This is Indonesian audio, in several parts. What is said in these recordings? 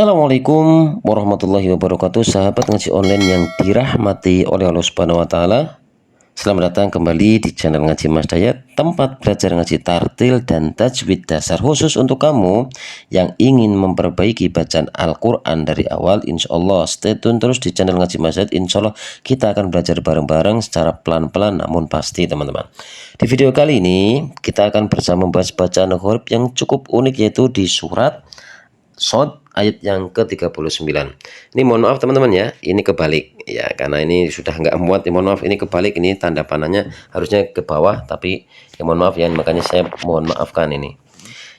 Assalamualaikum warahmatullahi wabarakatuh, sahabat ngaji online yang dirahmati oleh Allah Subhanahu wa taala. Selamat datang kembali di channel Ngaji Mas Dayat, tempat belajar ngaji tartil dan tajwid dasar khusus untuk kamu yang ingin memperbaiki bacaan Al-Qur'an dari awal. Insya Allah stay tune terus di channel Ngaji Mas Dayat. Insya Allah kita akan belajar bareng-bareng secara pelan-pelan namun pasti, teman-teman. Di video kali ini kita akan bersama membahas bacaan huruf yang cukup unik, yaitu di surat Shad ayat yang ke-39. Ini mohon maaf teman-teman ya, ini kebalik ya, karena ini sudah nggak muat ya, mohon maaf, ini kebalik, ini tanda panahnya harusnya ke bawah, tapi ya mohon maaf ya, makanya saya mohon maafkan ini.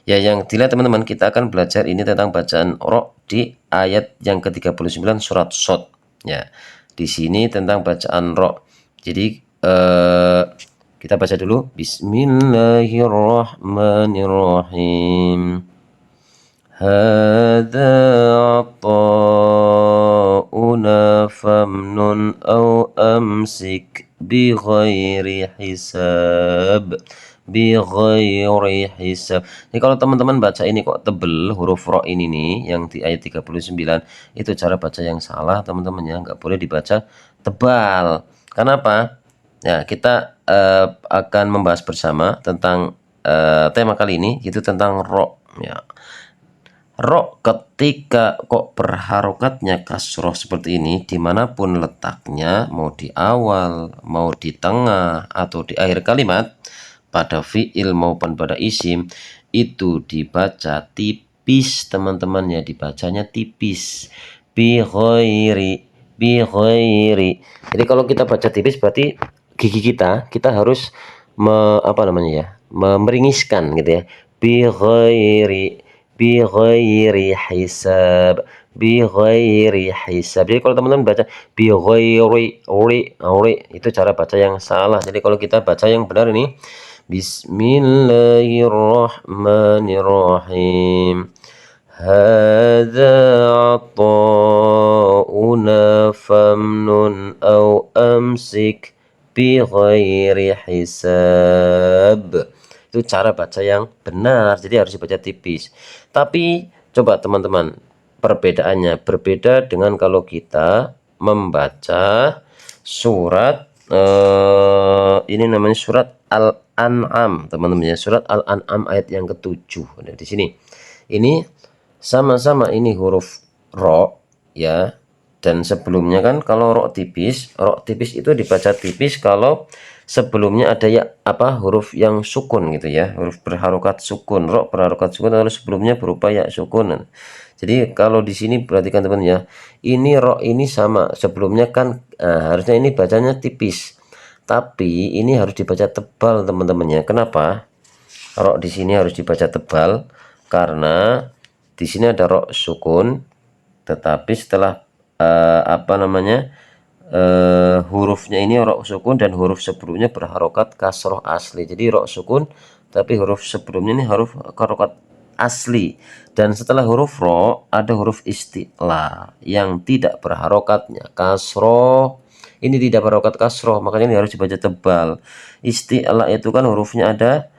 Ya, yang dilihat teman-teman, kita akan belajar ini tentang bacaan ro di ayat yang ke-39 surat Shad ya. Di sini tentang bacaan ro. Jadi kita baca dulu. Bismillahirrahmanirrahim. Hadza ata'una famnun aw amsik bi ghairi hisab. Jadi kalau teman-teman baca ini kok tebel huruf ro ini nih yang di ayat 39, itu cara baca yang salah teman-teman ya, nggak boleh dibaca tebal. Kenapa? Ya, kita akan membahas bersama tentang tema kali ini, yaitu tentang ro ya. Ro ketika kok berharokatnya kasroh seperti ini, dimanapun letaknya, mau di awal, mau di tengah, atau di akhir kalimat, pada fi'il maupun pada isim, itu dibaca tipis teman-teman ya, dibacanya tipis. Bi ghairi. Jadi kalau kita baca tipis berarti gigi kita harus memeringiskan gitu ya. Bi ghairi hisab. Jadi kalau teman-teman baca bi ghairi itu cara baca yang salah. Jadi kalau kita baca yang benar ini, Bismillahirrahmanirrahim. Hadza ata'una famnun aw amsik bi ghairi hisab. Itu cara baca yang benar, jadi harus dibaca tipis. Tapi coba teman-teman, perbedaannya berbeda dengan kalau kita membaca surat ini namanya surat Al-An'am teman-teman ya, surat Al-An'am ayat yang ke-7. Nah, di sini ini sama-sama ini huruf ro ya, dan sebelumnya kan kalau ro tipis itu dibaca tipis kalau sebelumnya ada ya huruf yang sukun gitu ya, huruf berharokat sukun, ro berharokat sukun, lalu sebelumnya berupa ya sukun. Jadi kalau di sini perhatikan teman ya, ini ro ini sama sebelumnya kan harusnya ini bacanya tipis, tapi ini harus dibaca tebal teman-temannya. Kenapa ro di sini harus dibaca tebal? Karena di sini ada ro sukun, tetapi setelah hurufnya ini ro sukun dan huruf sebelumnya berharokat kasroh asli. Jadi ro sukun tapi huruf sebelumnya ini huruf harokat asli, dan setelah huruf ro ada huruf isti'la yang tidak berharokatnya kasroh. Ini tidak berharokat kasroh, makanya ini harus dibaca tebal. Isti'la itu kan hurufnya ada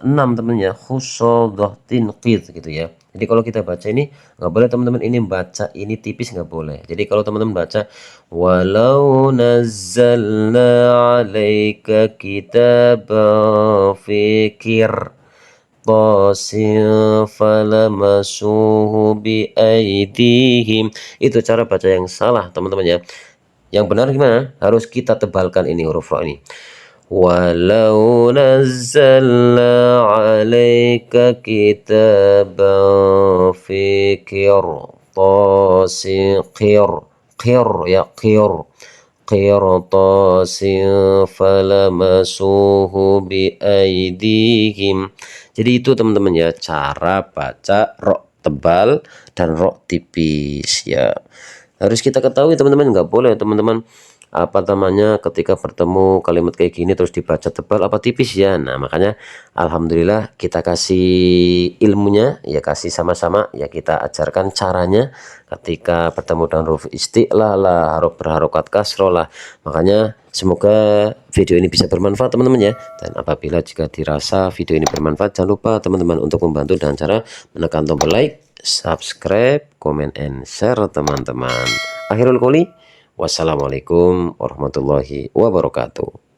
6 teman ya, khusodoh tinqid gitu ya. Jadi kalau kita baca ini nggak boleh teman-teman ini baca ini tipis, nggak boleh. Jadi kalau teman-teman baca walau nazzalna 'alaika kitaban fi qirtasin falamasuhu bi aidihim, itu cara baca yang salah teman-teman ya. Yang benar gimana? Harus kita tebalkan ini huruf ro ini. Walau nazzalna 'alaika kitaban fi qirtasin qirtasin falamasuhu bi aidihim. Jadi itu teman-teman ya, cara baca ro tebal dan ro tipis ya. Harus kita ketahui teman-teman, nggak boleh teman-teman ketika bertemu kalimat kayak gini terus dibaca tebal apa tipis ya. Nah makanya alhamdulillah kita kasih ilmunya ya, kasih sama-sama ya, kita ajarkan caranya ketika bertemu dengan huruf isti'la lah, huruf berharokat kasroh lah. Makanya semoga video ini bisa bermanfaat teman-teman ya, dan apabila jika dirasa video ini bermanfaat, jangan lupa teman-teman untuk membantu dengan cara menekan tombol like, subscribe, comment, and share teman-teman. Akhirul qouli, wassalamualaikum warahmatullahi wabarakatuh.